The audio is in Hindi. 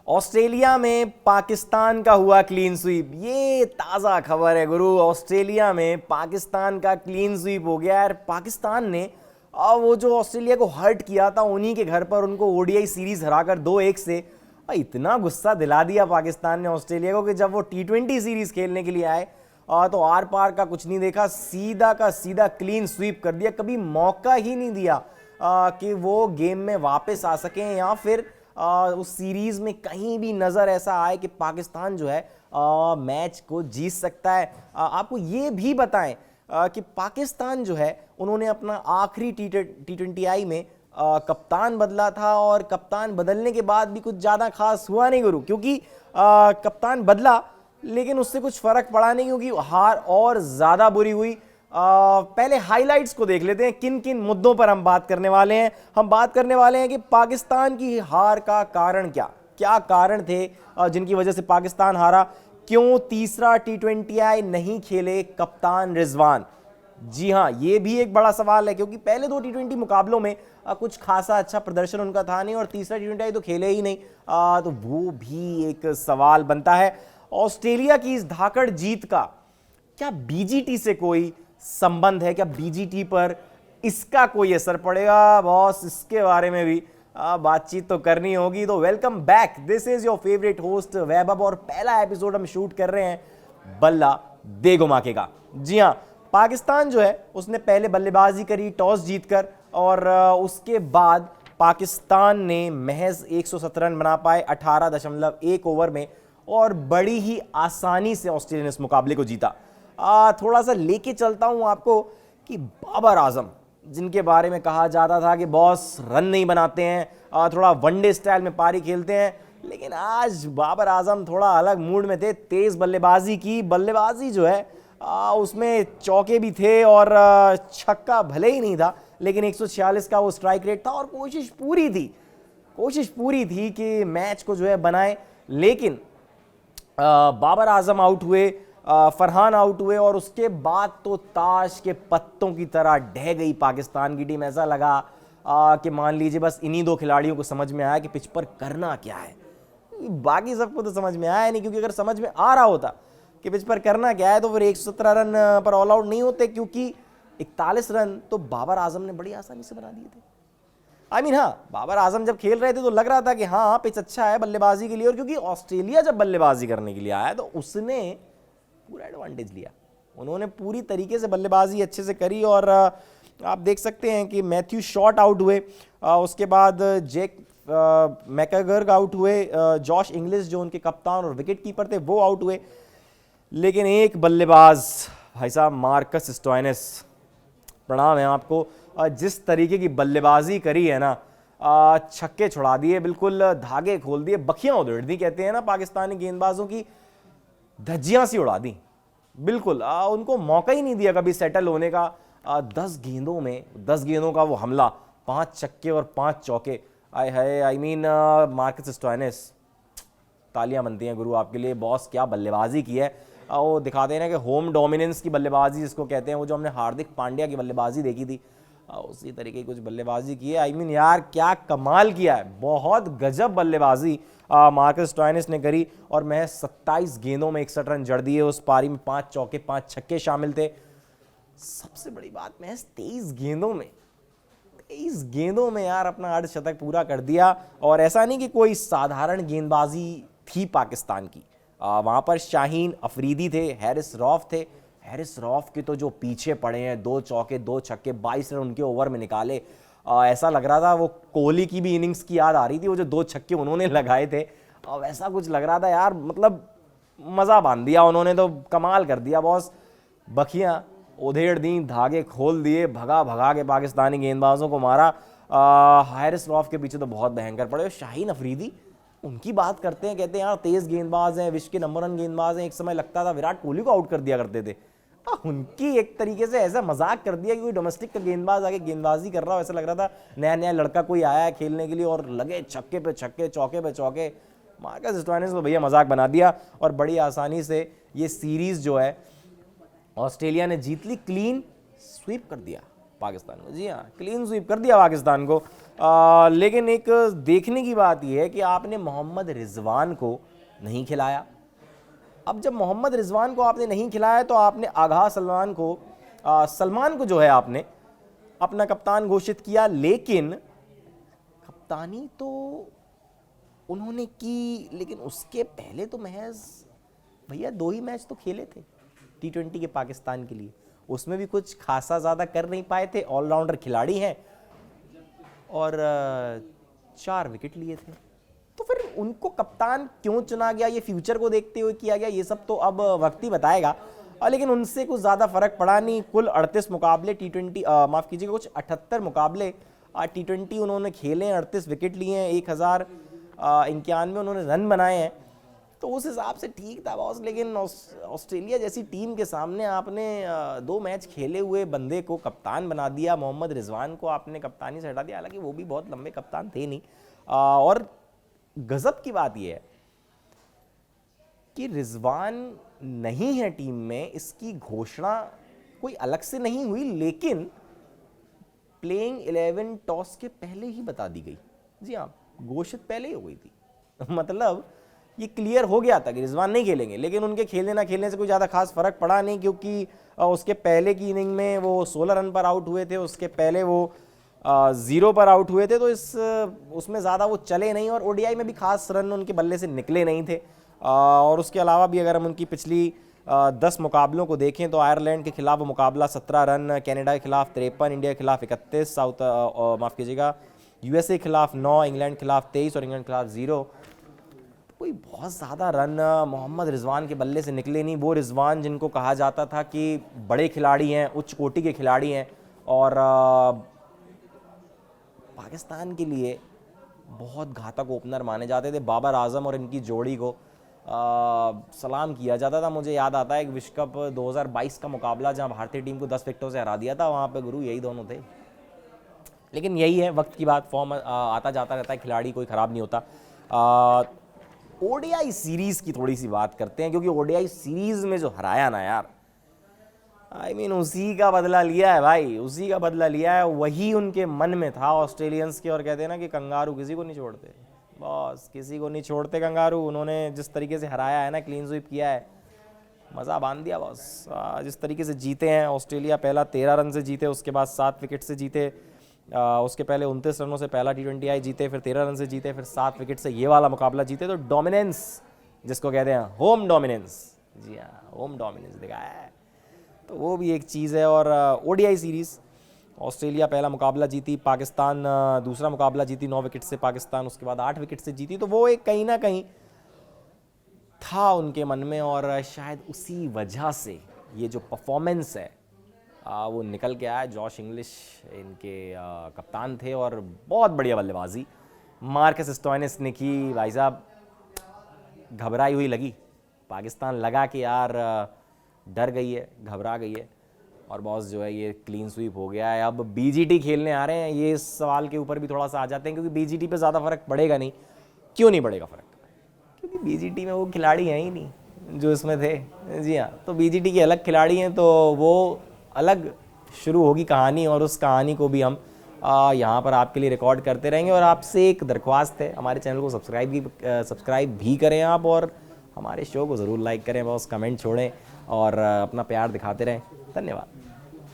ऑस्ट्रेलिया में पाकिस्तान का हुआ क्लीन स्वीप। ये ताज़ा खबर है गुरु, ऑस्ट्रेलिया में पाकिस्तान का क्लीन स्वीप हो गया यार। पाकिस्तान ने वो जो ऑस्ट्रेलिया को हर्ट किया था उन्हीं के घर पर उनको ओडीआई सीरीज हराकर 2-1 से इतना गुस्सा दिला दिया पाकिस्तान ने ऑस्ट्रेलिया को कि जब वो T20 सीरीज खेलने के लिए आए तो आर पार का कुछ नहीं देखा, सीधा का सीधा क्लीन स्वीप कर दिया। कभी मौका ही नहीं दिया कि वो गेम में वापस आ सकें या फिर उस सीरीज में कहीं भी नज़र ऐसा आए कि पाकिस्तान जो है मैच को जीत सकता है। आपको ये भी बताएं कि पाकिस्तान जो है उन्होंने अपना आखिरी T20I में कप्तान बदला था और कप्तान बदलने के बाद भी कुछ ज़्यादा खास हुआ नहीं गुरु, क्योंकि कप्तान बदला लेकिन उससे कुछ फर्क पड़ा नहीं, क्योंकि हार और ज़्यादा बुरी हुई। पहले हाइलाइट्स को देख लेते हैं, किन किन मुद्दों पर हम बात करने वाले हैं। हम बात करने वाले हैं कि पाकिस्तान की हार का कारण क्या कारण थे जिनकी वजह से पाकिस्तान हारा। क्यों तीसरा T20I नहीं खेले कप्तान रिजवान? जी हाँ, ये भी एक बड़ा सवाल है, क्योंकि पहले 2 T20 मुकाबलों में कुछ खासा अच्छा प्रदर्शन उनका था नहीं और तीसरा T20I तो खेले ही नहीं, तो वो भी एक सवाल बनता है। ऑस्ट्रेलिया की इस धाकड़ जीत का क्या बीजीटी से कोई संबंध है? क्या बीजीटी पर इसका कोई असर पड़ेगा? बॉस, इसके बारे में भी बातचीत तो करनी होगी। तो welcome back, this is your favourite host Vaibhav और पहला एपिसोड हम शूट कर रहे हैं बल्ला दे घुमाके का। जी हाँ, पाकिस्तान जो है उसने पहले बल्लेबाजी करी टॉस जीतकर और उसके बाद पाकिस्तान ने महज 117 रन बना पाए 18.1 ओवर में और बड़ी ही आसानी से ऑस्ट्रेलिया ने इस मुकाबले को जीता। थोड़ा सा लेके चलता हूं आपको कि बाबर आजम, जिनके बारे में कहा जाता था कि बॉस रन नहीं बनाते हैं, थोड़ा वनडे स्टाइल में पारी खेलते हैं, लेकिन आज बाबर आजम थोड़ा अलग मूड में थे। तेज बल्लेबाजी की, बल्लेबाजी जो है उसमें चौके भी थे और छक्का भले ही नहीं था, लेकिन 146 का वो स्ट्राइक रेट था और कोशिश पूरी थी कि मैच को जो है बनाए। लेकिन बाबर आजम आउट हुए, फरहान आउट हुए और उसके बाद तो ताश के पत्तों की तरह ढह गई पाकिस्तान की टीम। ऐसा लगा कि मान लीजिए बस इन्हीं 2 खिलाड़ियों को समझ में आया कि पिच पर करना क्या है, बाकी सबको तो समझ में आया नहीं। क्योंकि अगर समझ में आ रहा होता कि पिच पर करना क्या है तो फिर 117 रन पर ऑल आउट नहीं होते, क्योंकि 41 रन तो बाबर आजम ने बड़ी आसानी से बना दिए थे। हाँ, बाबर आजम जब खेल रहे थे तो लग रहा था कि हाँ पिच अच्छा है बल्लेबाजी के लिए, और क्योंकि ऑस्ट्रेलिया जब बल्लेबाजी करने के लिए आया तो उसने पूरा एडवांटेज लिया। उन्होंने पूरी तरीके से बल्लेबाजी अच्छे से करी और आप देख सकते हैं कि मैथ्यू शॉट आउट हुए, उसके बाद जेक मैकगर्ग आउट हुए, जॉश इंग्लिश जो उनके कप्तान और विकेट कीपर थे वो आउट हुए। लेकिन एक बल्लेबाज भाई साहब मार्कस स्टोइनिस, प्रणाम है आपको, जिस तरीके की बल्लेबाजी करी है ना, छक्के छुड़ा दिए, बिल्कुल धागे खोल दिए, बखियां उधेड़ दी कहते हैं ना पाकिस्तानी गेंदबाजों की, धज्जियां सी उड़ा दी बिल्कुल। उनको मौका ही नहीं दिया कभी सेटल होने का। 10 गेंदों का वो हमला, 5 छक्के और 5 चौके। आय हाय, मार्कस स्टोइनिस, तालियां बनती हैं गुरु आपके लिए। बॉस क्या बल्लेबाजी की है। वो दिखाते हैं ना कि होम डोमिनेंस की बल्लेबाजी जिसको कहते हैं, वो जो हमने हार्दिक पांड्या की बल्लेबाजी देखी थी उसी तरीके की कुछ बल्लेबाजी की है। यार क्या कमाल किया है, बहुत गजब बल्लेबाजी मार्कस स्टोइनिस ने करी और महज 27 गेंदों में 61 रन जड़ दिए। उस पारी में 5 चौके 5 छक्के शामिल थे। सबसे बड़ी बात, महज 23 गेंदों में यार अपना अर्धशतक पूरा कर दिया। और ऐसा नहीं कि कोई साधारण गेंदबाजी थी पाकिस्तान की, वहां पर शाहीन अफरीदी थे, हैरिस रॉफ थे। हैरिस रॉफ के तो जो पीछे पड़े हैं, 2 चौके 2 छक्के, 22 रन उनके ओवर में निकाले। ऐसा लग रहा था वो कोहली की भी इनिंग्स की याद आ रही थी, वो जो 2 छक्के उन्होंने लगाए थे, वैसा कुछ लग रहा था यार। मतलब मज़ा बांध दिया उन्होंने, तो कमाल कर दिया बॉस। बखियां उधेड़ दी, धागे खोल दिए, भगा के पाकिस्तानी गेंदबाजों को मारा। हैरिस रॉफ के पीछे तो बहुत भयंकर पड़े। शाहीन अफरीदी, उनकी बात करते हैं, कहते हैं यार तेज गेंदबाज हैं, विश्व के नंबर 1 गेंदबाज हैं। एक समय लगता था विराट कोहली को आउट कर दिया करते थे। उनकी एक तरीके से ऐसा मजाक कर दिया कि कोई डोमेस्टिक का गेंदबाज आगे गेंदबाजी कर रहा हो, ऐसा लग रहा था नया लड़का कोई आया है खेलने के लिए और लगे छक्के पे छक्के, चौके पे चौके। मार्कस स्टोइनिस तो भैया मजाक बना दिया और बड़ी आसानी से ये सीरीज जो है ऑस्ट्रेलिया ने जीत ली, क्लीन स्वीप कर दिया। पाकिस्तान को। जी हाँ, क्लीन स्वीप कर दिया पाकिस्तान को। लेकिन एक देखने की बात यह है कि आपने मोहम्मद रिजवान को नहीं खिलाया। अब जब मोहम्मद रिजवान को आपने नहीं खिलाया तो आपने आगाह सलमान को जो है आपने अपना कप्तान घोषित किया, लेकिन कप्तानी तो उन्होंने की, लेकिन उसके पहले तो महज भैया 2 ही मैच तो खेले थे T20 के पाकिस्तान के लिए, उसमें भी कुछ खासा ज़्यादा कर नहीं पाए थे। ऑलराउंडर खिलाड़ी हैं और 4 विकेट लिए थे, तो फिर उनको कप्तान क्यों चुना गया, ये फ्यूचर को देखते हुए किया गया, ये सब तो अब वक्त ही बताएगा। लेकिन उनसे कुछ ज़्यादा फर्क पड़ा नहीं। कुल 38 मुकाबले T20, माफ़ कीजिएगा, कुछ 78 मुकाबले T20 उन्होंने खेले हैं, 38 विकेट लिए हैं, 1091 उन्होंने रन बनाए हैं, तो उस हिसाब से ठीक था बॉस। लेकिन ऑस्ट्रेलिया जैसी टीम के सामने आपने 2 मैच खेले हुए बंदे को कप्तान बना दिया, मोहम्मद रिजवान को आपने कप्तानी से हटा दिया, हालांकि वो भी बहुत लंबे कप्तान थे नहीं। और गजब की बात यह है कि रिजवान नहीं है टीम में, इसकी घोषणा कोई अलग से नहीं हुई, लेकिन प्लेइंग 11 टॉस के पहले ही बता दी गई। जी हाँ, घोषित पहले ही हो गई थी मतलब ये क्लियर हो गया था कि रिजवान नहीं खेलेंगे, लेकिन उनके खेलने ना खेलने से कोई ज़्यादा खास फर्क पड़ा नहीं, क्योंकि उसके पहले की इनिंग में वो 16 रन पर आउट हुए थे, उसके पहले वो 0 पर आउट हुए थे, तो उसमें ज़्यादा वो चले नहीं, और ओडीआई में भी खास रन उनके बल्ले से निकले नहीं थे। और उसके अलावा भी अगर हम उनकी पिछली 10 मुकाबलों को देखें तो आयरलैंड के खिलाफ वो मुकाबला 17 रन, कनाडा के खिलाफ 53, इंडिया के खिलाफ 31, माफ़ कीजिएगा यूएसए के खिलाफ 9, इंग्लैंड के खिलाफ 23 और इंग्लैंड के खिलाफ 0। कोई बहुत ज़्यादा रन मोहम्मद रिजवान के बल्ले से निकले नहीं। वो रिजवान जिनको कहा जाता था कि बड़े खिलाड़ी हैं, उच्च कोटि के खिलाड़ी हैं, और पाकिस्तान के लिए बहुत घातक ओपनर माने जाते थे। बाबर आजम और इनकी जोड़ी को सलाम किया जाता था। मुझे याद आता है कि विश्व कप 2022 का मुकाबला जहां भारतीय टीम को 10 विकेटों से हरा दिया था, वहां पे गुरु यही दोनों थे। लेकिन यही है, वक्त की बात, फॉर्म आता जाता रहता है, खिलाड़ी कोई ख़राब नहीं होता। ओडीआई सीरीज़ की थोड़ी सी बात करते हैं, क्योंकि ओडीआई सीरीज़ में जो हराया ना यार, उसी का बदला लिया है भाई, उसी का बदला लिया है। वही उनके मन में था ऑस्ट्रेलियंस के, और कहते हैं ना कि कंगारू किसी को नहीं छोड़ते, बॉस किसी को नहीं छोड़ते कंगारू। उन्होंने जिस तरीके से हराया है ना, क्लीन स्वीप किया है, मज़ा बांध दिया बॉस। जिस तरीके से जीते हैं ऑस्ट्रेलिया, पहला 13 रन से जीते, उसके बाद 7 विकेट से जीते, उसके पहले 29 रनों से पहला T20 जीते, फिर 13 रन से जीते, फिर 7 विकेट से ये वाला मुकाबला जीते। तो डोमिनेंस जिसको कहते हैं, होम डोमिनेंस, जी हाँ, होम डोमिनेंस दिखाया है, तो वो भी एक चीज़ है। और ओडीआई सीरीज़ ऑस्ट्रेलिया पहला मुकाबला जीती, पाकिस्तान दूसरा मुकाबला जीती 9 विकेट से पाकिस्तान, उसके बाद 8 विकेट से जीती। तो वो एक कहीं ना कहीं था उनके मन में, और शायद उसी वजह से ये जो परफॉर्मेंस है वो निकल के आया। जॉश इंग्लिश इनके कप्तान थे, और बहुत बढ़िया बल्लेबाजी मार्कस स्टोइनिस ने की। भाई साहब घबराई हुई लगी पाकिस्तान, लगा कि यार डर गई है, घबरा गई है, और बॉस जो है ये क्लीन स्वीप हो गया है। अब बीजीटी खेलने आ रहे हैं, ये इस सवाल के ऊपर भी थोड़ा सा आ जाते हैं, क्योंकि बीजीटी पे ज़्यादा फर्क पड़ेगा नहीं। क्यों नहीं पड़ेगा फ़र्क? क्योंकि बीजीटी में वो खिलाड़ी हैं ही नहीं जो इसमें थे। जी हाँ, तो बीजीटी के अलग खिलाड़ी हैं, तो वो अलग शुरू होगी कहानी, और उस कहानी को भी हम यहाँ पर आपके लिए रिकॉर्ड करते रहेंगे। और आपसे एक दरख्वास्त है, हमारे चैनल को सब्सक्राइब भी करें आप, और हमारे शो को ज़रूर लाइक करें बॉस, कमेंट छोड़ें, और अपना प्यार दिखाते रहें। धन्यवाद।